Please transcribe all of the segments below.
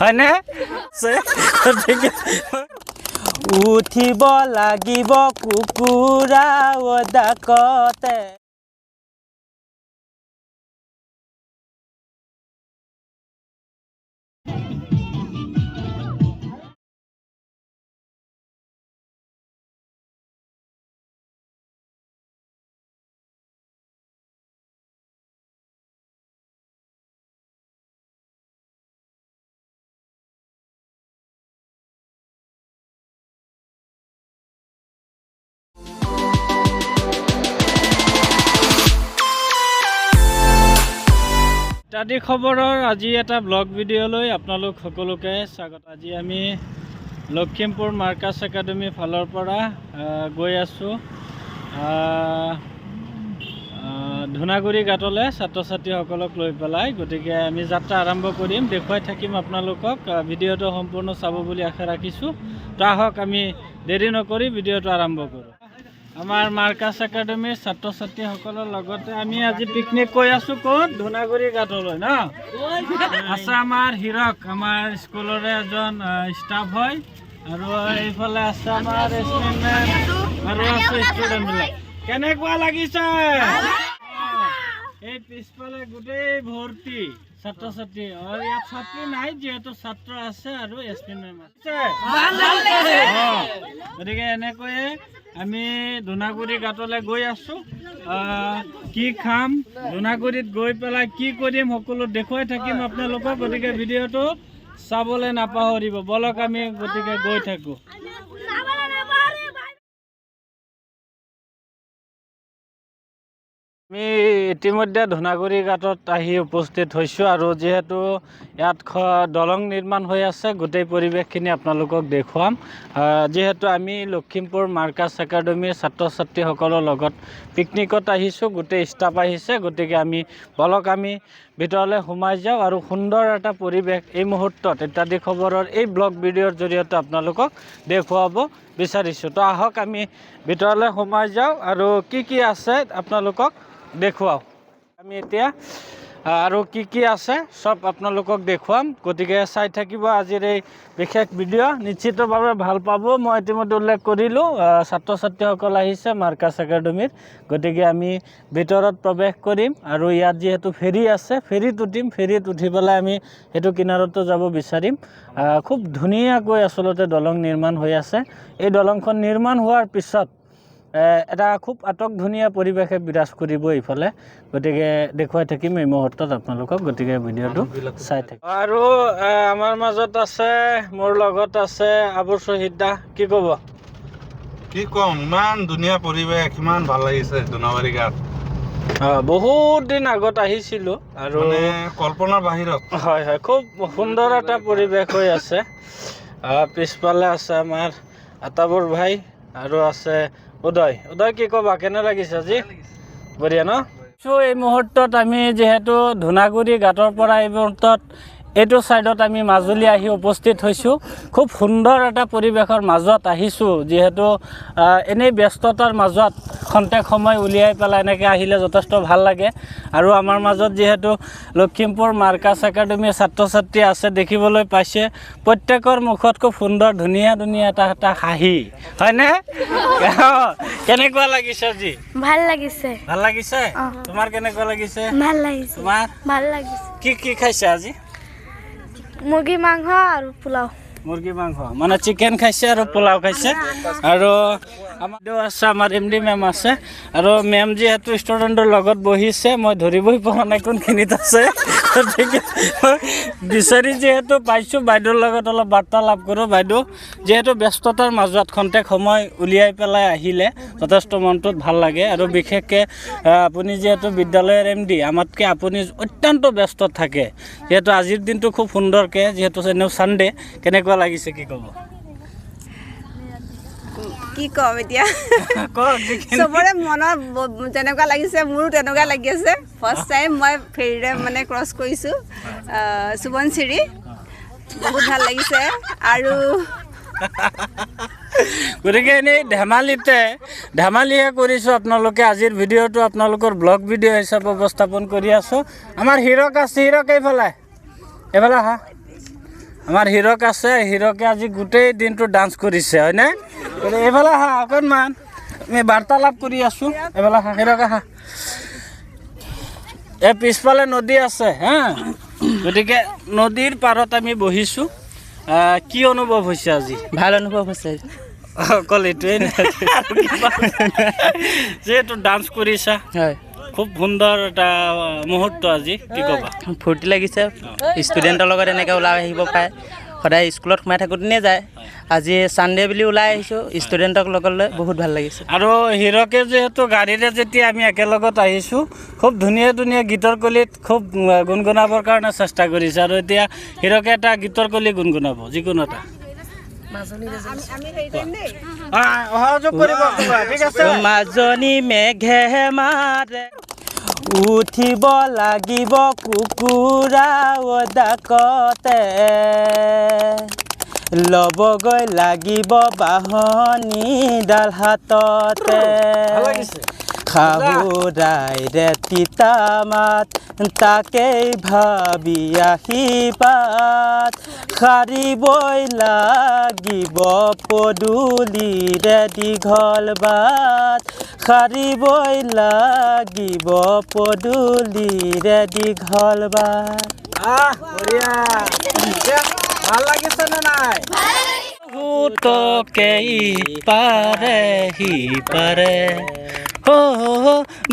হয়নে উঠিব লাগিব কুকুৰা ডাকতে ইত্যাদি খবৰৰ আজি এটা ব্লগ ভিডিঅ'লৈ আপোনালোক সকলোকে স্বাগত। আজি আমি লখিমপুৰ মাৰ্কাছ একাডেমি ফালৰ পৰা গৈ আছোঁ ধুনাগুৰি ঘাটলৈ ছাত্ৰ ছাত্ৰীসকলক লৈ পেলাই। গতিকে আমি যাত্ৰা আৰম্ভ কৰিম, দেখুৱাই থাকিম আপোনালোকক। ভিডিঅ'টো সম্পূৰ্ণ চাব বুলি আশা ৰাখিছোঁ। তো আহক আমি দেৰি নকৰি ভিডিঅ'টো আৰম্ভ কৰোঁ। আমাৰ মাৰ্কাছ একাডেমিৰ ছাত্ৰ ছাত্ৰীসকলৰ লগতে আমি আজি পিকনিক কৈ আছোঁ ক'ত? ধুনাগুৰি ঘাটলৈ ন। আছে আমাৰ হিৰক, আমাৰ স্কুলৰে এজন ষ্টাফ হয়, আৰু এইফালে আছে আমাৰ এছমেণ্ট আৰু আছে ষ্টুডেণ্টবিলাক। কেনেকুৱা লাগিছে? এই পিছফালে গোটেই ভৰ্তি ছাত্ৰ ছাত্ৰী, আৰু ইয়াত ছাত্ৰী নাই, যিহেতু ছাত্ৰ আছে আৰু এছমেণ্ট আছে। গতিকে এনেকৈয়ে আমি ধুনাগুৰি ঘাটলৈ গৈ আছোঁ। কি খাম, ধুনাগুৰিত গৈ পেলাই কি কৰিম, সকলো দেখুৱাই থাকিম আপোনালোকক। গতিকে ভিডিঅ'টো চাবলৈ নাপাহৰিব। বলক আমি গতিকে গৈ থাকোঁ। আমি ইতিমধ্যে ধুনাগুৰি ঘাটত আহি উপস্থিত হৈছোঁ, আৰু যিহেতু ইয়াত দলং নিৰ্মাণ হৈ আছে, গোটেই পৰিৱেশখিনি আপোনালোকক দেখুৱাম। যিহেতু আমি লখিমপুৰ মাৰ্কাছ একাডেমীৰ ছাত্ৰ ছাত্ৰীসকলৰ লগত পিকনিকত আহিছোঁ, গোটেই ষ্টাফ আহিছে। গতিকে আমি বলক আমি ভিতৰলৈ সোমাই যাওঁ, আৰু সুন্দৰ এটা পৰিৱেশ এই মুহূৰ্তত ইত্যাদি খবৰৰ এই ব্লগ ভিডিঅ'ৰ জৰিয়তে আপোনালোকক দেখুৱাব বিচাৰিছোঁ। তো আহক আমি ভিতৰলৈ সোমাই যাওঁ, আৰু কি আছে আপোনালোকক দেখুৱাওঁ। আমি এতিয়া আৰু কি আছে চব আপোনালোকক দেখুৱাম। গতিকে চাই থাকিব আজিৰ এই বিশেষ ভিডিঅ', নিশ্চিতভাৱে ভাল পাব। মই ইতিমধ্যে উল্লেখ কৰিলোঁ ছাত্ৰ ছাত্ৰীসকল আহিছে মাৰ্কাছ একাডেমীত। গতিকে আমি ভিতৰত প্ৰৱেশ কৰিম, আৰু ইয়াত যিহেতু ফেৰী আছে, ফেৰীত উঠিম। ফেৰীত উঠি পেলাই আমি সেইটো কিনাৰতো যাব বিচাৰিম। খুব ধুনীয়াকৈ আচলতে দলং নিৰ্মাণ হৈ আছে। এই দলংখন নিৰ্মাণ হোৱাৰ পিছত এটা খুব আটকধুনীয়া পৰিৱেশে বিৰাজ কৰিব এইফালে। গতিকে দেখুৱাই থাকিম এই মুহূৰ্তত আপোনালোকক। গতিকে ভিডিঅ'টো চাই থাকিম। আৰু আমাৰ মাজত আছে, মোৰ লগত আছে আবু শ্বহীদ দা। কি ক'ব? কি ক'ম, ইমান ধুনীয়া পৰিৱেশ, ইমান ভাল লাগিছে ধুনাগুৰি ঘাট। বহুত দিন আগত আহিছিলোঁ, আৰু কল্পনাৰ বাহিৰত। হয় হয়, খুব সুন্দৰ এটা পৰিৱেশ হৈ আছে। পিছফালে আছে আমাৰ আতাবুৰ ভাই, আৰু আছে উদয়। কি ক'বা, কেনে লাগিছে আজি? বঢ়িয়া ন? এই মুহূৰ্তত আমি যিহেতু ধুনাগুৰি ঘাটৰ পৰা এই মুহূৰ্তত এইটো ছাইডত আমি মাজুলী আহি উপস্থিত হৈছোঁ। খুব সুন্দৰ এটা পৰিৱেশৰ মাজত আহিছোঁ। যিহেতু এনেই ব্যস্ততাৰ মাজত খন্তেক সময় উলিয়াই পেলাই এনেকৈ আহিলে যথেষ্ট ভাল লাগে। আৰু আমাৰ মাজত যিহেতু লখিমপুৰ মাৰ্কাছ একাডেমীৰ ছাত্ৰ ছাত্ৰী আছে, দেখিবলৈ পাইছে প্ৰত্যেকৰ মুখত খুব সুন্দৰ ধুনীয়া এটা হাঁহি, হয়নে? কেনেকুৱা লাগিছে আজি? ভাল লাগিছে। ভাল লাগিছে? তোমাৰ কেনেকুৱা লাগিছে? ভাল লাগিছে। তোমাৰ ভাল লাগিছে। কি খাইছে আজি? মুৰ্গী মাংস আৰু পোলাও। মুৰ্গী মাংস মানে চিকেন খাইছে আৰু পোলাও খাইছে। আৰু আমাৰ আছে, আমাৰ MD মেম আছে, আৰু মেম যিহেতু ষ্টুডেণ্টৰ লগত বহিছে, মই ধৰিবই পৰা নাই কোনখিনিত আছে। গতিকে বিচাৰি যিহেতু পাইছোঁ, বাইদেউৰ লগত অলপ বাৰ্তালাপ কৰোঁ। বাইদেউ, যিহেতু ব্যস্ততাৰ মাজত খন্তেক সময় উলিয়াই পেলাই আহিলে যথেষ্ট মনটোত ভাল লাগে। আৰু বিশেষকৈ আপুনি যিহেতু বিদ্যালয়ৰ MD, আমাতকৈ আপুনি অত্যন্ত ব্যস্ত থাকে। যিহেতু আজিৰ দিনটো খুব সুন্দৰকৈ, যিহেতু এনেও ছানডে, কেনেকুৱা লাগিছে কি ক'ব? কি ক'ম এতিয়া, চবৰে মনত যেনেকুৱা লাগিছে মোৰো তেনেকুৱা লাগি আছে। ফাৰ্ষ্ট টাইম মই ফেৰীৰে মানে ক্ৰছ কৰিছোঁ সোৱণশিৰি, বহুত ভাল লাগিছে। আৰু গতিকে এনেই ধেমালিহে কৰিছোঁ আপোনালোকে। আজিৰ ভিডিঅ'টো আপোনালোকৰ ব্লগ ভিডিঅ' হিচাপে উপস্থাপন কৰি আছোঁ। আমাৰ হিৰক আছে, হিৰক এইফালে আহা। আমাৰ হিৰক আছে, হিৰকে আজি গোটেই দিনটো ডান্স কৰিছে হয়নে? এইফালে আহা অকণমান, আমি বাৰ্তালাপ কৰি আছোঁ। এইফালে আহা, হিৰক আহা। এই পিছফালে নদী আছে হা, গতিকে নদীৰ পাৰত আমি বহিছোঁ। কি অনুভৱ হৈছে আজি? ভাল অনুভৱ হৈছে। অকল এইটোৱেই নে? যিহেতু ডান্স কৰিছা, হয়, খুব সুন্দৰ এটা মুহূৰ্ত আজি, কি ক'বা? ফূৰ্তি লাগিছে। ষ্টুডেণ্টৰ লগত এনেকৈ ওলাই আহিব পাৰে, সদায় স্কুলত সোমাই থাকোঁতেনে যায়। আজি ছানডে বুলি ওলাই আহিছোঁ ষ্টুডেণ্টক লগত লৈ, বহুত ভাল লাগিছে। আৰু হিৰকে যিহেতু গাড়ীৰে যেতিয়া আমি একেলগত আহিছোঁ, খুব ধুনীয়া ধুনীয়া গীতৰ কলিত খুব গুণগুণাবৰ কাৰণে চেষ্টা কৰিছে। আৰু এতিয়া হিৰকে এটা গীতৰ কলি গুণগুণাব, যিকোনো এটা। সহযোগ কৰিব, ঠিক আছে? মাজনী মেঘে মাৰে উঠিব লাগিব কুকুৰা ডাকতে, ল'বগৈ লাগিব বাহনী ডাল হাততে, খাহুৰাইৰে তিতা মাত তাকেই ভাবি আহি পাত, সাৰিবই লাগিব পদূলিৰে দীঘল বাট, সাৰিবই লাগিব পদূলিৰে দীঘল বাট। ভাল লাগিছে নে নাই? তোকে পাৰে সিপাৰে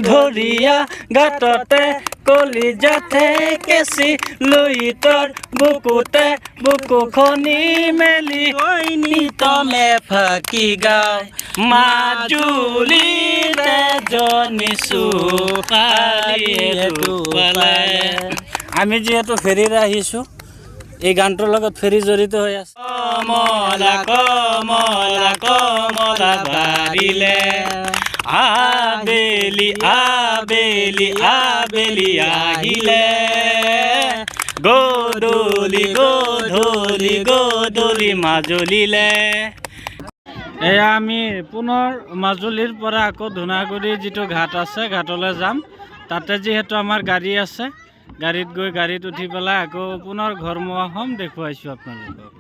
ধৰিয়া গাঁততে কলিজাতে কেঁচি লুইতৰ বুকুতে বুকু খনি মেলি নিতমে ফাঁকি গাওঁ মাজুলীৰে জনিছো আমি যিহেতু ফেৰীৰে আহিছোঁ, এই গানটোৰ লগত ফেৰী জড়িত হৈ আছে। কমলা কমলা কমলা বাৰিলে আবেলি আবেলি আবেলি আহিলে, গধূলি গধূলি গধূলি মাজুলীলে। এয়া আমি পুনৰ মাজুলীৰ পৰা আকৌ ধূনাগুৰিৰ যিটো ঘাট আছে, ঘাটলৈ যাম। তাতে যিহেতু আমাৰ গাড়ী আছে, গাড়ীত গৈ গাড়ীত উঠি পেলাই আকৌ পুনৰ ঘৰমুৱা হ'ম, দেখুৱাইছোঁ আপোনালোকক।